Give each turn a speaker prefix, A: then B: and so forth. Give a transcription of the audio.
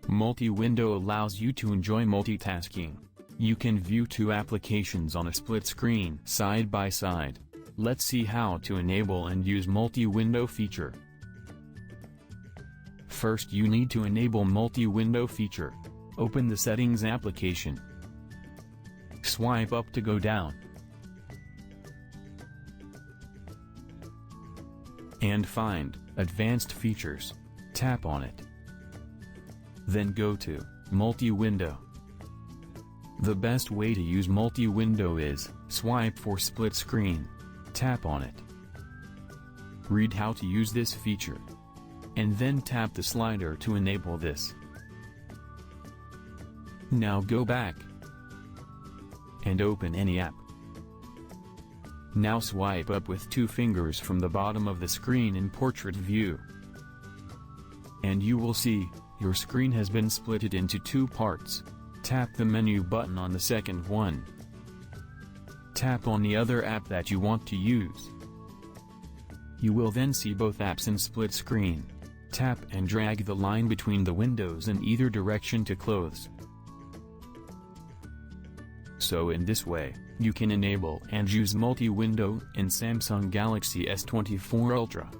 A: Multi-window allows you to enjoy multitasking. You can view two applications on a split screen side by side. Let's see how to enable and use multi-window feature. First, you need to enable multi-window feature. Open the Settings application. Swipe up to go down. And find Advanced Features. Tap on it. Then go to Multi-Window. The best way to use multi-window is swipe for split screen. Tap on it. Read how to use this feature. And then tap the slider to enable this. Now go back and open any app. Now swipe up with two fingers from the bottom of the screen in portrait view. And you will see, your screen has been splitted into two parts. Tap the menu button on the second one. Tap on the other app that you want to use. You will then see both apps in split screen. Tap and drag the line between the windows in either direction to close. So in this way, you can enable and use multi-window in Samsung Galaxy S24 Ultra.